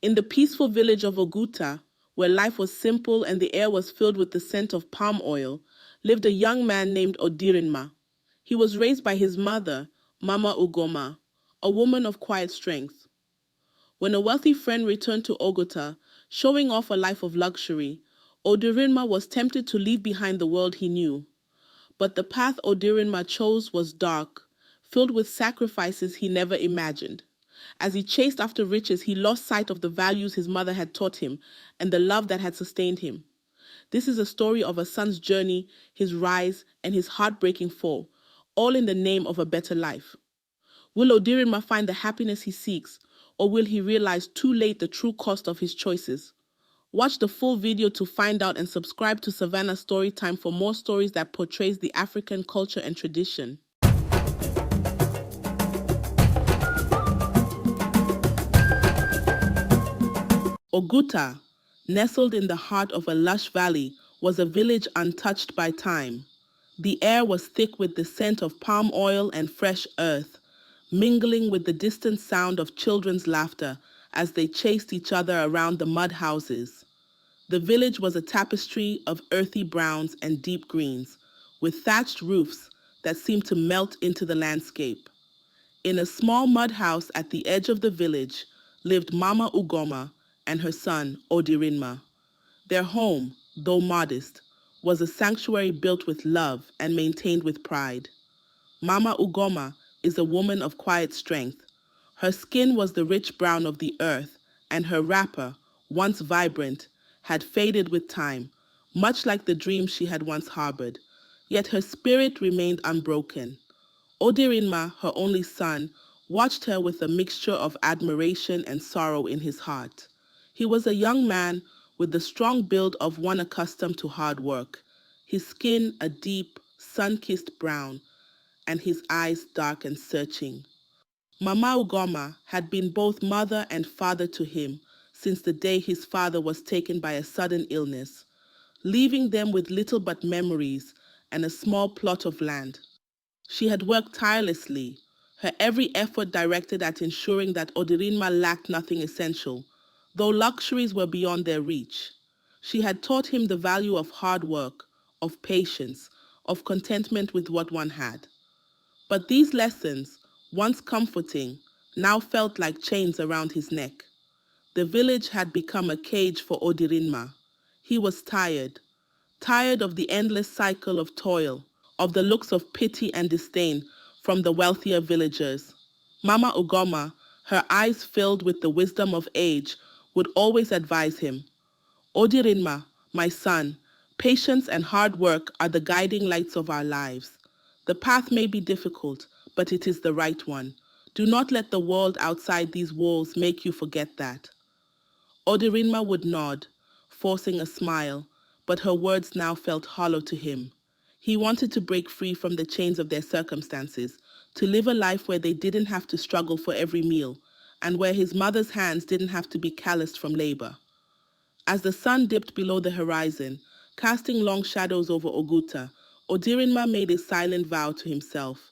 In the peaceful village of Oguta, where life was simple and the air was filled with the scent of palm oil, lived a young man named Odirinma. He was raised by his mother, Mama Ugoma, a woman of quiet strength. When a wealthy friend returned to Oguta, showing off a life of luxury, Odirinma was tempted to leave behind the world he knew. But the path Odirinma chose was dark, filled with sacrifices he never imagined. As he chased after riches, he lost sight of the values his mother had taught him and the love that had sustained him. This is a story of a son's journey, his rise, and his heartbreaking fall, all in the name of a better life. Will Odirinma find the happiness he seeks, or will he realize too late the true cost of his choices? Watch the full video to find out and subscribe to Savannah Storytime for more stories that portrays the African culture and tradition. Oguta, nestled in the heart of a lush valley, was a village untouched by time. The air was thick with the scent of palm oil and fresh earth, mingling with the distant sound of children's laughter as they chased each other around the mud houses. The village was a tapestry of earthy browns and deep greens, with thatched roofs that seemed to melt into the landscape. In a small mud house at the edge of the village lived Mama Ugoma and her son Odirinma. Their home, though modest, was a sanctuary built with love and maintained with pride. Mama Ugoma is a woman of quiet strength. Her skin was the rich brown of the earth, and her wrapper, once vibrant, had faded with time, much like the dreams she had once harbored. Yet her spirit remained unbroken. Odirinma, her only son, watched her with a mixture of admiration and sorrow in his heart. He was a young man with the strong build of one accustomed to hard work, his skin a deep, sun-kissed brown, and his eyes dark and searching. Mama Ugoma had been both mother and father to him since the day his father was taken by a sudden illness, leaving them with little but memories and a small plot of land. She had worked tirelessly, her every effort directed at ensuring that Odirinma lacked nothing essential, though luxuries were beyond their reach. She had taught him the value of hard work, of patience, of contentment with what one had. But these lessons, once comforting, now felt like chains around his neck. The village had become a cage for Odirinma. He was tired of the endless cycle of toil, of the looks of pity and disdain from the wealthier villagers. Mama Ugoma, her eyes filled with the wisdom of age, would always advise him, Odirinma, my son, patience and hard work are the guiding lights of our lives. The path may be difficult, but it is the right one. Do not let the world outside these walls make you forget that. Odirinma would nod, forcing a smile, but her words now felt hollow to him. He wanted to break free from the chains of their circumstances, to live a life where they didn't have to struggle for every meal, and where his mother's hands didn't have to be calloused from labor. As the sun dipped below the horizon, casting long shadows over Oguta, Odirinma made a silent vow to himself.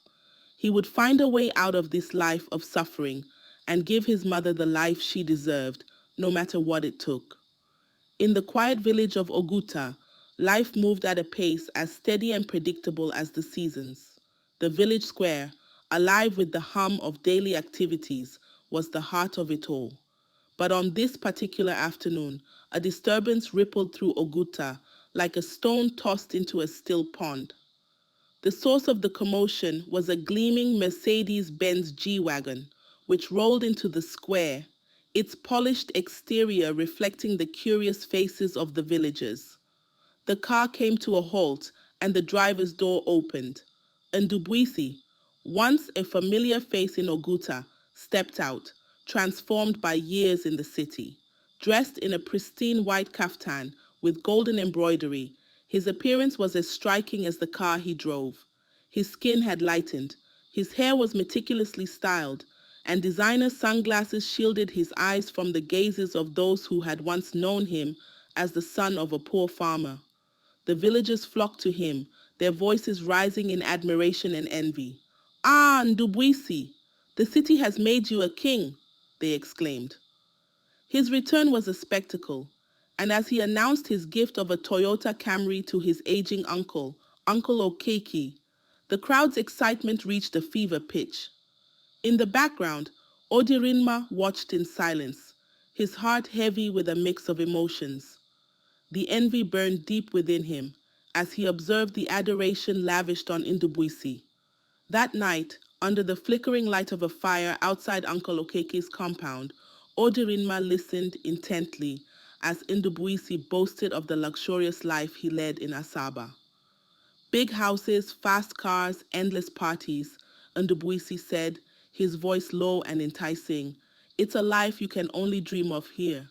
He would find a way out of this life of suffering and give his mother the life she deserved, no matter what it took. In the quiet village of Oguta, life moved at a pace as steady and predictable as the seasons. The village square, alive with the hum of daily activities, was the heart of it all. But on this particular afternoon, a disturbance rippled through Oguta like a stone tossed into a still pond. The source of the commotion was a gleaming Mercedes-Benz G-Wagon, which rolled into the square, its polished exterior reflecting the curious faces of the villagers. The car came to a halt and the driver's door opened. Ndubuisi, once a familiar face in Oguta, stepped out, transformed by years in the city. Dressed in a pristine white kaftan with golden embroidery, his appearance was as striking as the car he drove. His skin had lightened, his hair was meticulously styled, and designer sunglasses shielded his eyes from the gazes of those who had once known him as the son of a poor farmer. The villagers flocked to him, their voices rising in admiration and envy. "Ah, Ndubuisi, the city has made you a king," they exclaimed. His return was a spectacle, and as he announced his gift of a Toyota Camry to his aging uncle, Uncle Okeke, the crowd's excitement reached a fever pitch. In the background, Odirinma watched in silence, his heart heavy with a mix of emotions. The envy burned deep within him as he observed the adoration lavished on Ndubuisi. That night, under the flickering light of a fire outside Uncle Okeke's compound, Odirinma listened intently as Ndubuisi boasted of the luxurious life he led in Asaba. Big houses, fast cars, endless parties, Ndubuisi said, his voice low and enticing. It's a life you can only dream of here.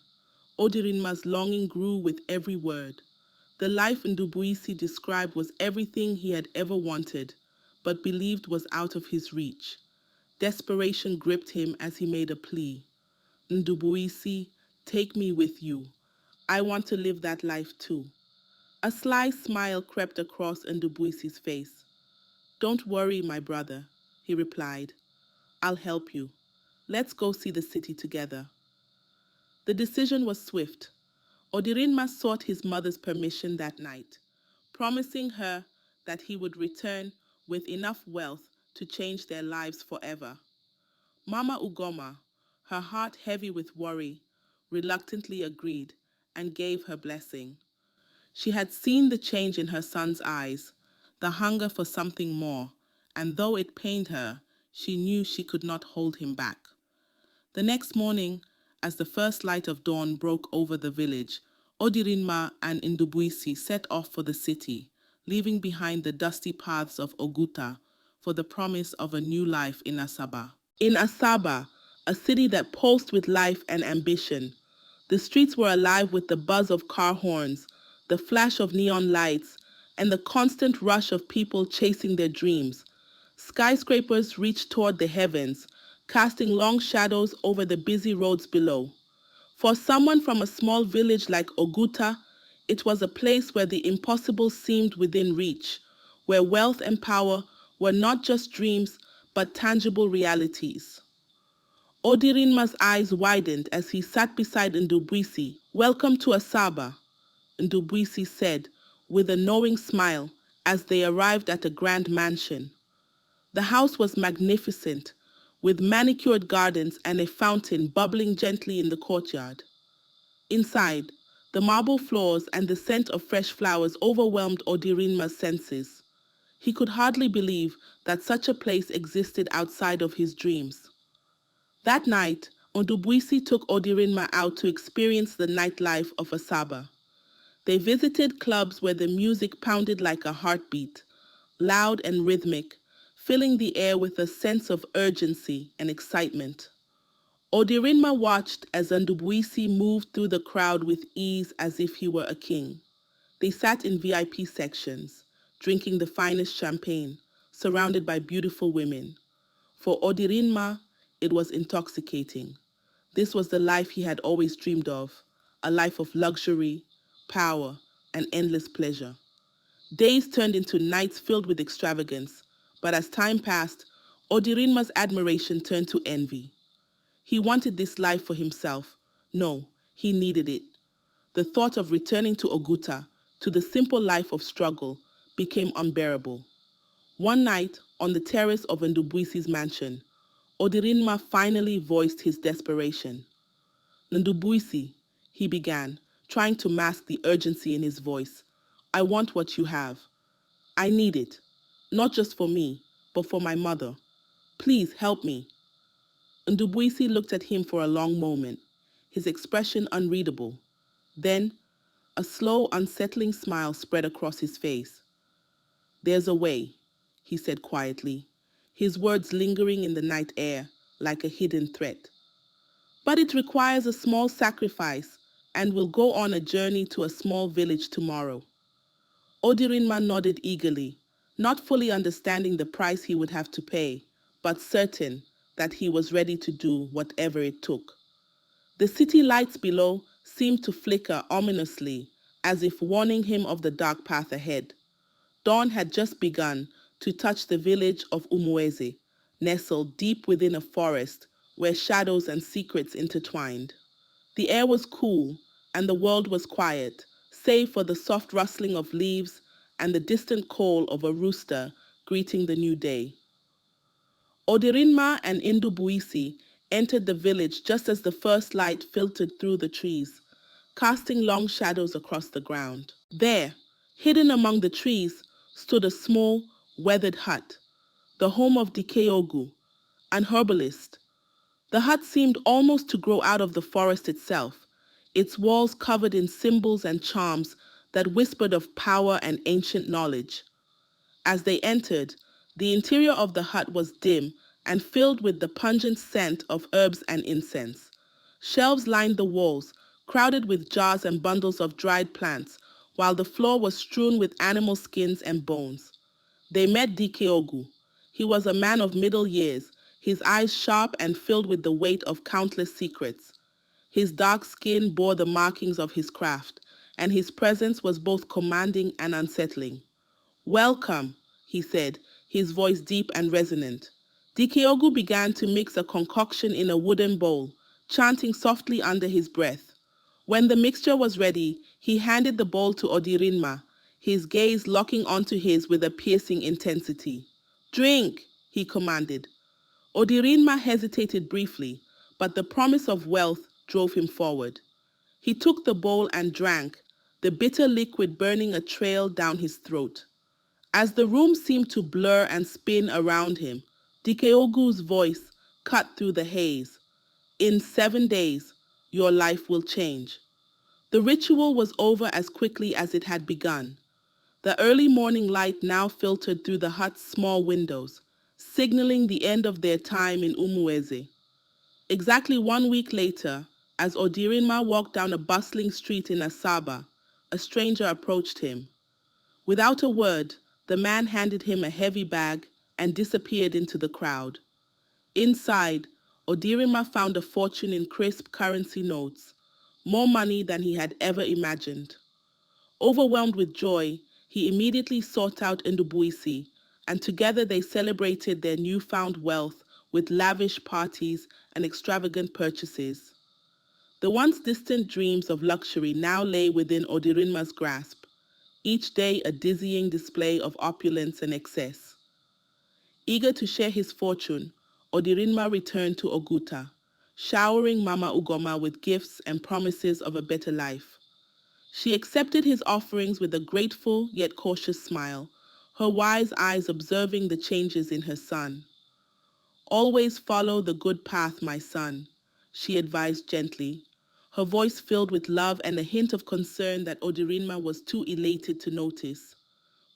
Odirinma's longing grew with every word. The life Ndubuisi described was everything he had ever wanted, but believed was out of his reach. Desperation gripped him as he made a plea. Ndubuisi, take me with you. I want to live that life too. A sly smile crept across Ndubuisi's face. Don't worry, my brother, he replied. I'll help you. Let's go see the city together. The decision was swift. Odirinma sought his mother's permission that night, promising her that he would return with enough wealth to change their lives forever. Mama Ugoma, her heart heavy with worry, reluctantly agreed and gave her blessing. She had seen the change in her son's eyes, the hunger for something more, and though it pained her, she knew she could not hold him back. The next morning, as the first light of dawn broke over the village, Odirinma and Ndubuisi set off for the city, leaving behind the dusty paths of Oguta for the promise of a new life in Asaba. In Asaba, a city that pulsed with life and ambition, the streets were alive with the buzz of car horns, the flash of neon lights, and the constant rush of people chasing their dreams. Skyscrapers reached toward the heavens, casting long shadows over the busy roads below. For someone from a small village like Oguta, it was a place where the impossible seemed within reach, where wealth and power were not just dreams, but tangible realities. Odirinma's eyes widened as he sat beside Ndubuisi. Welcome to Asaba, Ndubuisi said, with a knowing smile as they arrived at a grand mansion. The house was magnificent, with manicured gardens and a fountain bubbling gently in the courtyard. Inside, the marble floors and the scent of fresh flowers overwhelmed Odirinma's senses. He could hardly believe that such a place existed outside of his dreams. That night, Ndubuisi took Odirinma out to experience the nightlife of Asaba. They visited clubs where the music pounded like a heartbeat, loud and rhythmic, filling the air with a sense of urgency and excitement. Odirinma watched as Ndubuisi moved through the crowd with ease as if he were a king. They sat in VIP sections, drinking the finest champagne, surrounded by beautiful women. For Odirinma, it was intoxicating. This was the life he had always dreamed of, a life of luxury, power, and endless pleasure. Days turned into nights filled with extravagance, but as time passed, Odirinma's admiration turned to envy. He wanted this life for himself. No, he needed it. The thought of returning to Oguta, to the simple life of struggle, became unbearable. One night, on the terrace of Ndubuisi's mansion, Odirinma finally voiced his desperation. Ndubuisi, he began, trying to mask the urgency in his voice. I want what you have. I need it, not just for me, but for my mother. Please help me. Ndubuisi looked at him for a long moment, his expression unreadable. Then, a slow, unsettling smile spread across his face. There's a way, he said quietly, his words lingering in the night air like a hidden threat. But it requires a small sacrifice and will go on a journey to a small village tomorrow. Odirinma nodded eagerly, not fully understanding the price he would have to pay, but certain that he was ready to do whatever it took. The city lights below seemed to flicker ominously, as if warning him of the dark path ahead. Dawn had just begun to touch the village of Umweze, nestled deep within a forest where shadows and secrets intertwined. The air was cool, and the world was quiet, save for the soft rustling of leaves and the distant call of a rooster greeting the new day. Odirinma and Indubuisi entered the village just as the first light filtered through the trees, casting long shadows across the ground. There, hidden among the trees, stood a small, weathered hut, the home of Dikeogu, an herbalist. The hut seemed almost to grow out of the forest itself, its walls covered in symbols and charms that whispered of power and ancient knowledge. As they entered, the interior of the hut was dim and filled with the pungent scent of herbs and incense. Shelves lined the walls, crowded with jars and bundles of dried plants, while the floor was strewn with animal skins and bones. They met Dikeogu. He was a man of middle years, his eyes sharp and filled with the weight of countless secrets. His dark skin bore the markings of his craft, and his presence was both commanding and unsettling. Welcome, he said, his voice deep and resonant. Dikeogu began to mix a concoction in a wooden bowl, chanting softly under his breath. When the mixture was ready, he handed the bowl to Odirinma, his gaze locking onto his with a piercing intensity. Drink, he commanded. Odirinma hesitated briefly, but the promise of wealth drove him forward. He took the bowl and drank, the bitter liquid burning a trail down his throat. As the room seemed to blur and spin around him, Dikeogu's voice cut through the haze. In 7 days, your life will change. The ritual was over as quickly as it had begun. The early morning light now filtered through the hut's small windows, signaling the end of their time in Umueze. Exactly 1 week later, as Odirinma walked down a bustling street in Asaba, a stranger approached him. Without a word, the man handed him a heavy bag and disappeared into the crowd. Inside, Odirinma found a fortune in crisp currency notes, more money than he had ever imagined. Overwhelmed with joy, he immediately sought out Ndubuisi, and together they celebrated their newfound wealth with lavish parties and extravagant purchases. The once distant dreams of luxury now lay within Odirinma's grasp, each day a dizzying display of opulence and excess. Eager to share his fortune, Odirinma returned to Oguta, showering Mama Ugoma with gifts and promises of a better life. She accepted his offerings with a grateful yet cautious smile, her wise eyes observing the changes in her son. Always follow the good path, my son, she advised gently, her voice filled with love and a hint of concern that Odirinma was too elated to notice.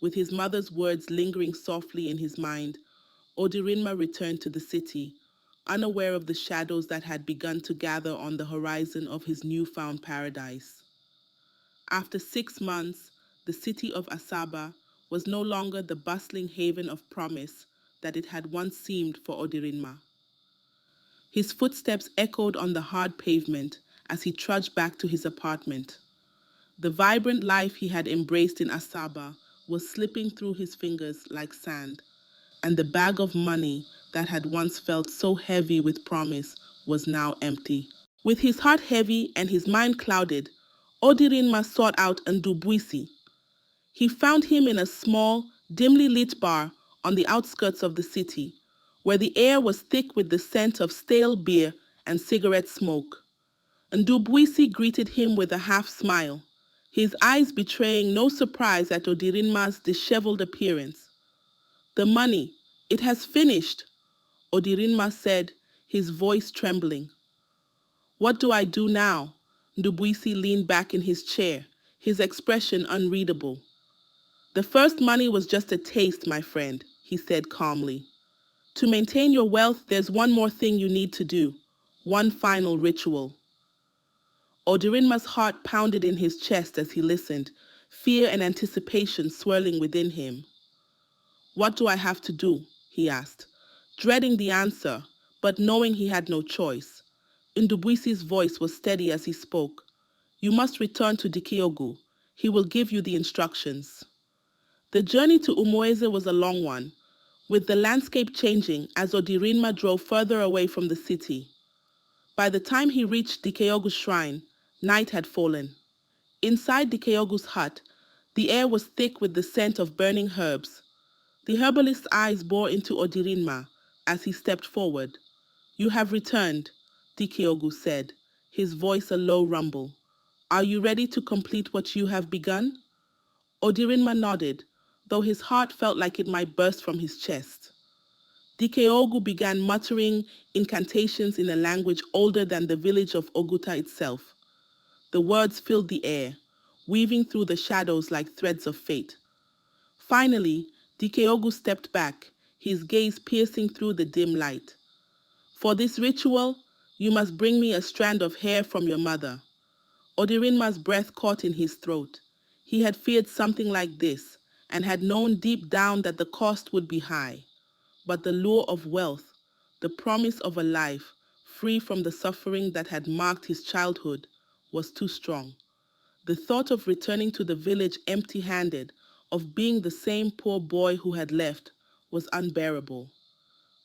With his mother's words lingering softly in his mind, Odirinma returned to the city, unaware of the shadows that had begun to gather on the horizon of his newfound paradise. After 6 months, the city of Asaba was no longer the bustling haven of promise that it had once seemed for Odirinma. His footsteps echoed on the hard pavement as he trudged back to his apartment. The vibrant life he had embraced in Asaba was slipping through his fingers like sand, and the bag of money that had once felt so heavy with promise was now empty. With his heart heavy and his mind clouded, Odirinma sought out Ndubuisi. He found him in a small, dimly lit bar on the outskirts of the city, where the air was thick with the scent of stale beer and cigarette smoke. Ndubuisi greeted him with a half smile, his eyes betraying no surprise at Odirinma's disheveled appearance. The money, it has finished, Odirinma said, his voice trembling. What do I do now? Ndubuisi leaned back in his chair, his expression unreadable. The first money was just a taste, my friend, he said calmly. To maintain your wealth, there's one more thing you need to do, one final ritual. Odirinma's heart pounded in his chest as he listened, fear and anticipation swirling within him. What do I have to do? He asked, dreading the answer, but knowing he had no choice. Ndubuisi's voice was steady as he spoke. You must return to Dikeogu. He will give you the instructions. The journey to Umueze was a long one, with the landscape changing as Odirinma drove further away from the city. By the time he reached Dikeogu's shrine, night had fallen. Inside Dikeogu's hut, the air was thick with the scent of burning herbs. The herbalist's eyes bore into Odirinma as he stepped forward. "You have returned," Dikeogu said, his voice a low rumble. "Are you ready to complete what you have begun?" Odirinma nodded, though his heart felt like it might burst from his chest. Dikeogu began muttering incantations in a language older than the village of Oguta itself. The words filled the air, weaving through the shadows like threads of fate. Finally, Dikeogu stepped back, his gaze piercing through the dim light. "For this ritual, you must bring me a strand of hair from your mother." Odirinma's breath caught in his throat. He had feared something like this, and had known deep down that the cost would be high. But the lure of wealth, the promise of a life free from the suffering that had marked his childhood, was too strong. The thought of returning to the village empty-handed, of being the same poor boy who had left, was unbearable.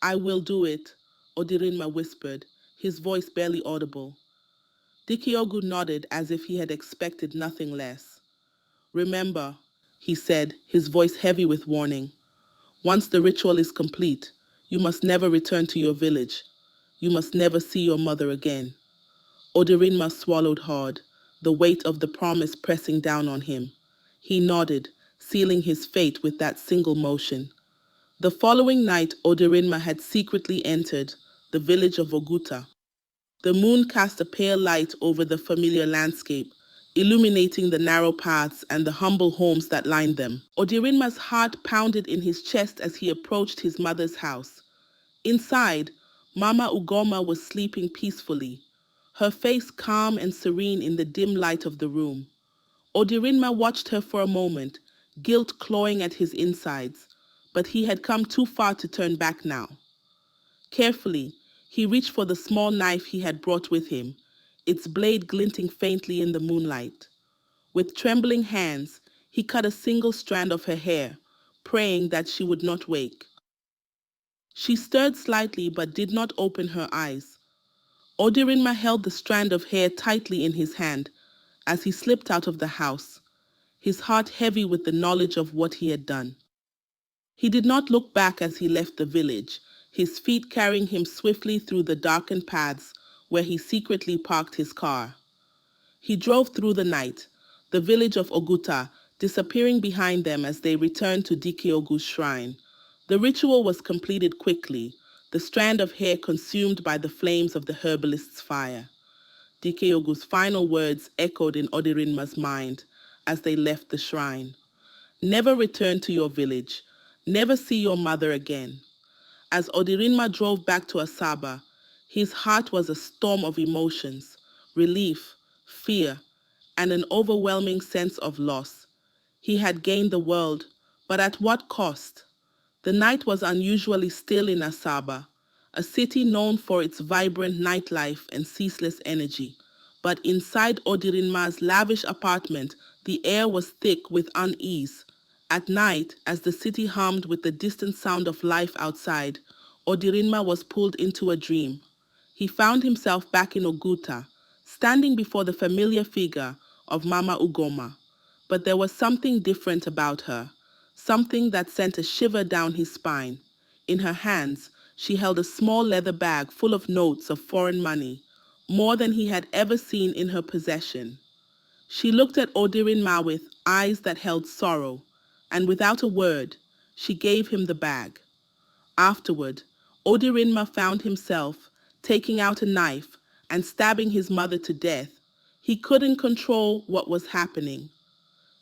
"I will do it," Odirinma whispered, his voice barely audible. Dikeogu nodded as if he had expected nothing less. "Remember," he said, his voice heavy with warning, "once the ritual is complete, you must never return to your village. You must never see your mother again." Odirinma swallowed hard, the weight of the promise pressing down on him. He nodded, sealing his fate with that single motion. The following night, Odirinma had secretly entered the village of Oguta. The moon cast a pale light over the familiar landscape, illuminating the narrow paths and the humble homes that lined them. Odirinma's heart pounded in his chest as he approached his mother's house. Inside, Mama Ugoma was sleeping peacefully, her face calm and serene in the dim light of the room. Odirinma watched her for a moment, guilt clawing at his insides, but he had come too far to turn back now. Carefully, he reached for the small knife he had brought with him, its blade glinting faintly in the moonlight. With trembling hands, he cut a single strand of her hair, praying that she would not wake. She stirred slightly but did not open her eyes. Odirinma held the strand of hair tightly in his hand as he slipped out of the house, his heart heavy with the knowledge of what he had done. He did not look back as he left the village, his feet carrying him swiftly through the darkened paths where he secretly parked his car. He drove through the night, the village of Oguta disappearing behind them as they returned to Dikeogu's shrine. The ritual was completed quickly, the strand of hair consumed by the flames of the herbalist's fire. Dikeogu's final words echoed in Odirinma's mind as they left the shrine. "Never return to your village. Never see your mother again." As Odirinma drove back to Asaba, his heart was a storm of emotions, relief, fear, and an overwhelming sense of loss. He had gained the world, but at what cost? The night was unusually still in Asaba, a city known for its vibrant nightlife and ceaseless energy. But inside Odirinma's lavish apartment, the air was thick with unease. At night, as the city hummed with the distant sound of life outside, Odirinma was pulled into a dream. He found himself back in Oguta, standing before the familiar figure of Mama Ugoma. But there was something different about her, something that sent a shiver down his spine. In her hands, she held a small leather bag full of notes of foreign money, more than he had ever seen in her possession. She looked at Odirinma with eyes that held sorrow, and without a word, she gave him the bag. Afterward, Odirinma found himself taking out a knife and stabbing his mother to death. He couldn't control what was happening.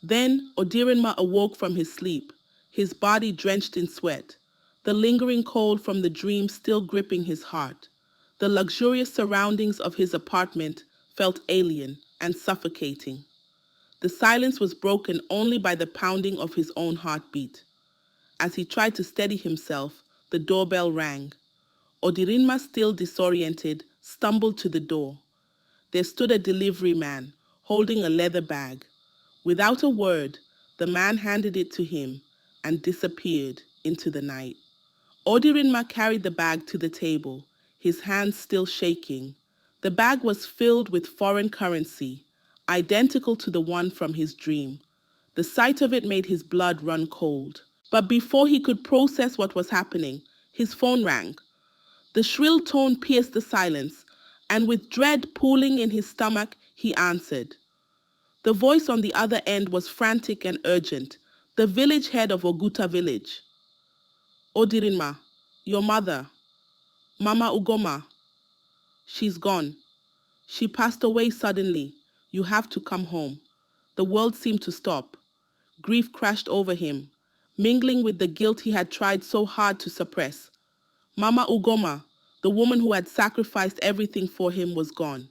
Then Odirinma awoke from his sleep, his body drenched in sweat, the lingering cold from the dream still gripping his heart. The luxurious surroundings of his apartment felt alien and suffocating. The silence was broken only by the pounding of his own heartbeat. As he tried to steady himself, the doorbell rang. Odirinma, still disoriented, stumbled to the door. There stood a delivery man, holding a leather bag. Without a word, the man handed it to him and disappeared into the night. Odirinma carried the bag to the table, his hands still shaking. The bag was filled with foreign currency, identical to the one from his dream. The sight of it made his blood run cold. But before he could process what was happening, his phone rang. The shrill tone pierced the silence, and with dread pooling in his stomach, he answered. The voice on the other end was frantic and urgent, the village head of Oguta village. Odirinma, your mother, Mama Ugoma, she's gone. She passed away suddenly. You have to come home. The world seemed to stop. Grief crashed over him, mingling with the guilt he had tried so hard to suppress. Mama Ugoma, the woman who had sacrificed everything for him, was gone.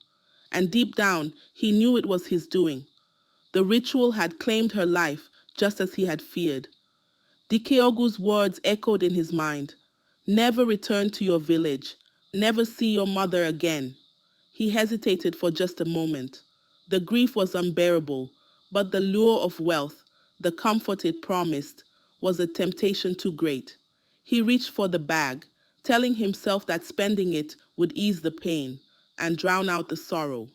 And deep down, he knew it was his doing. The ritual had claimed her life, just as he had feared. Dikeogu's words echoed in his mind. Never return to your village. Never see your mother again. He hesitated for just a moment. The grief was unbearable, but the lure of wealth, the comfort it promised, was a temptation too great. He reached for the bag, telling himself that spending it would ease the pain and drown out the sorrow.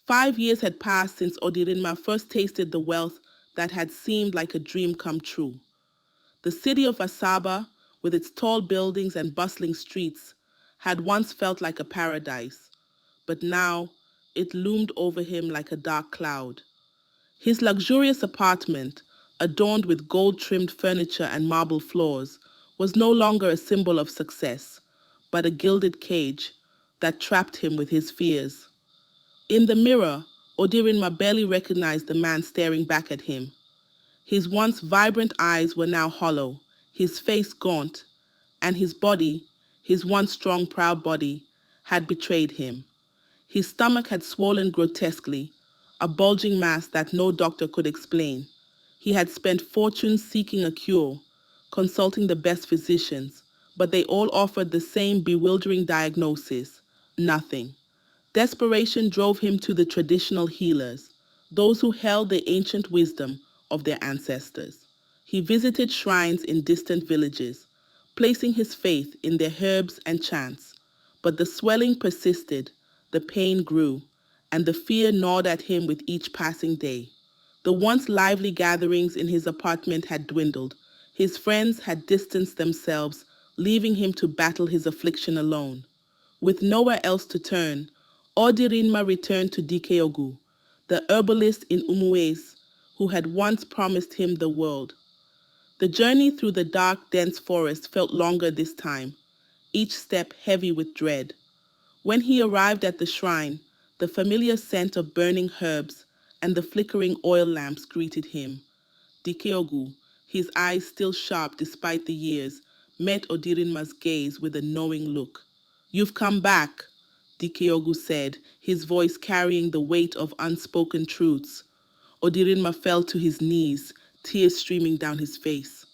5 years had passed since Odirinma first tasted the wealth that had seemed like a dream come true. The city of Asaba, with its tall buildings and bustling streets, had once felt like a paradise, but now it loomed over him like a dark cloud. His luxurious apartment, adorned with gold-trimmed furniture and marble floors, was no longer a symbol of success, but a gilded cage that trapped him with his fears. In the mirror, Odirinma barely recognized the man staring back at him. His once vibrant eyes were now hollow, his face gaunt, and his body, his once strong, proud body, had betrayed him. His stomach had swollen grotesquely, a bulging mass that no doctor could explain. He had spent fortunes seeking a cure, consulting the best physicians, but they all offered the same bewildering diagnosis: nothing. Desperation drove him to the traditional healers, those who held the ancient wisdom of their ancestors. He visited shrines in distant villages, placing his faith in their herbs and chants. But the swelling persisted, the pain grew, and the fear gnawed at him with each passing day. The once lively gatherings in his apartment had dwindled. His friends had distanced themselves, leaving him to battle his affliction alone. With nowhere else to turn, Odirinma returned to Dikeogu, the herbalist in Umuez, who had once promised him the world. The journey through the dark, dense forest felt longer this time, each step heavy with dread. When he arrived at the shrine, the familiar scent of burning herbs and the flickering oil lamps greeted him. Dikeogu, his eyes still sharp despite the years, met Odirinma's gaze with a knowing look. "You've come back," Dikeogu said, his voice carrying the weight of unspoken truths. Odirinma fell to his knees, tears streaming down his face.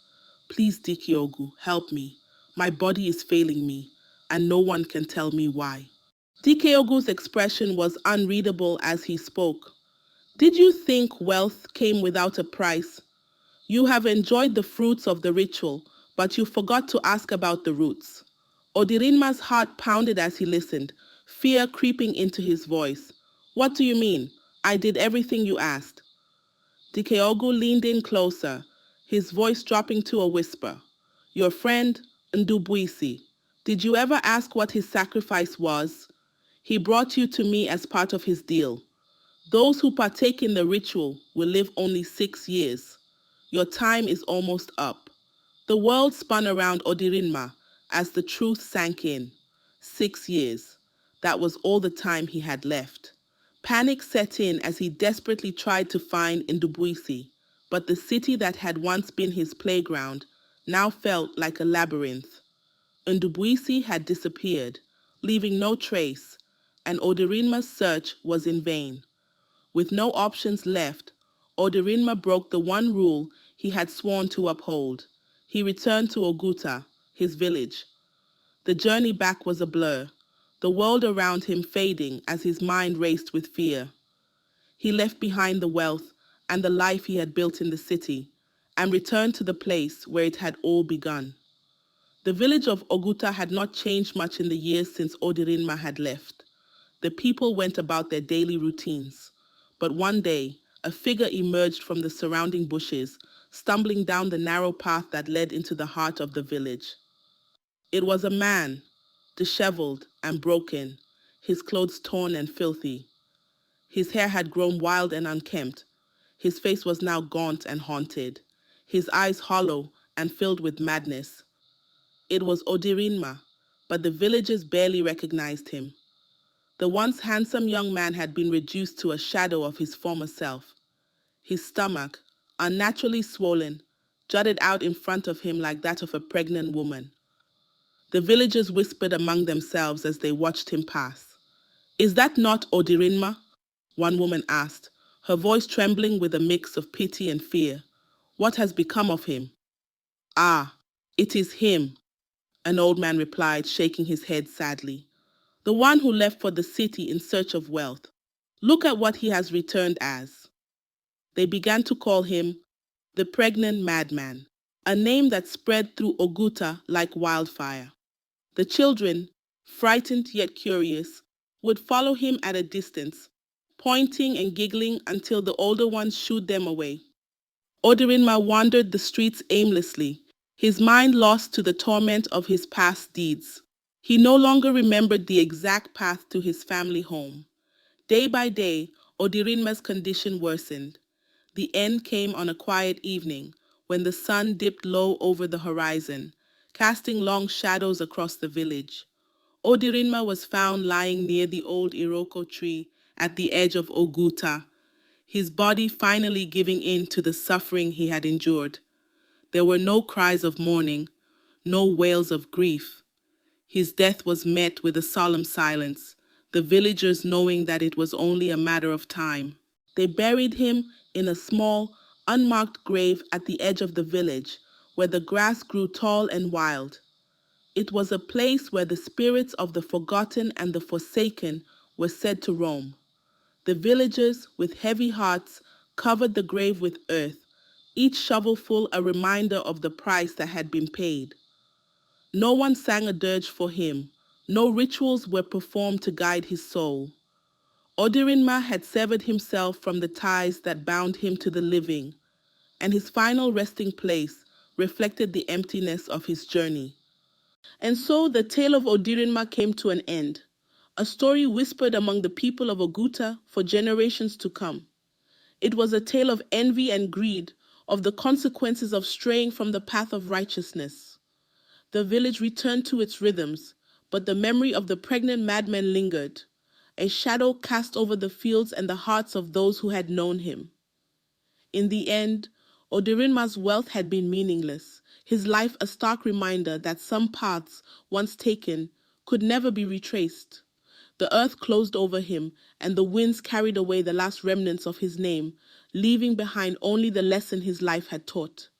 "Please, Dikeogu, help me. My body is failing me, and no one can tell me why." Dikeogu's expression was unreadable as he spoke. "Did you think wealth came without a price? You have enjoyed the fruits of the ritual, but you forgot to ask about the roots." Odirinma's heart pounded as he listened, fear creeping into his voice. "What do you mean? I did everything you asked." Dikeogu leaned in closer, his voice dropping to a whisper. "Your friend, Ndubuisi, did you ever ask what his sacrifice was? He brought you to me as part of his deal. Those who partake in the ritual will live only 6 years. Your time is almost up." The world spun around Odirinma as the truth sank in. 6 years. That was all the time he had left. Panic set in as he desperately tried to find Ndubuisi, but the city that had once been his playground now felt like a labyrinth. Ndubuisi had disappeared, leaving no trace, and Odirinma's search was in vain. With no options left, Odirinma broke the one rule he had sworn to uphold. He returned to Oguta, his village. The journey back was a blur, the world around him fading as his mind raced with fear. He left behind the wealth and the life he had built in the city, and returned to the place where it had all begun. The village of Oguta had not changed much in the years since Odirinma had left. The people went about their daily routines. But one day, a figure emerged from the surrounding bushes, stumbling down the narrow path that led into the heart of the village. It was a man, disheveled and broken, his clothes torn and filthy. His hair had grown wild and unkempt. His face was now gaunt and haunted, his eyes hollow and filled with madness. It was Odirinma, but the villagers barely recognized him. The once handsome young man had been reduced to a shadow of his former self. His stomach, unnaturally swollen, jutted out in front of him like that of a pregnant woman. The villagers whispered among themselves as they watched him pass. "Is that not Odirinma?" one woman asked, her voice trembling with a mix of pity and fear. "What has become of him?" "Ah, it is him," an old man replied, shaking his head sadly. "The one who left for the city in search of wealth. Look at what he has returned as." They began to call him the pregnant madman, a name that spread through Oguta like wildfire. The children, frightened yet curious, would follow him at a distance, pointing and giggling until the older ones shooed them away. Odirinma wandered the streets aimlessly, his mind lost to the torment of his past deeds. He no longer remembered the exact path to his family home. Day by day, Odirinma's condition worsened. The end came on a quiet evening, when the sun dipped low over the horizon, casting long shadows across the village. Odirinma was found lying near the old Iroko tree at the edge of Oguta, his body finally giving in to the suffering he had endured. There were no cries of mourning, no wails of grief. His death was met with a solemn silence, the villagers knowing that it was only a matter of time. They buried him in a small, unmarked grave at the edge of the village, where the grass grew tall and wild. It was a place where the spirits of the forgotten and the forsaken were said to roam. The villagers, with heavy hearts, covered the grave with earth, each shovelful a reminder of the price that had been paid. No one sang a dirge for him, no rituals were performed to guide his soul. Odirinma had severed himself from the ties that bound him to the living, and his final resting place reflected the emptiness of his journey. And so the tale of Odirinma came to an end, a story whispered among the people of Oguta for generations to come. It was a tale of envy and greed, of the consequences of straying from the path of righteousness. The village returned to its rhythms, but the memory of the pregnant madman lingered, a shadow cast over the fields and the hearts of those who had known him. In the end, Odirinma's wealth had been meaningless, his life a stark reminder that some paths, once taken, could never be retraced. The earth closed over him, and the winds carried away the last remnants of his name, leaving behind only the lesson his life had taught.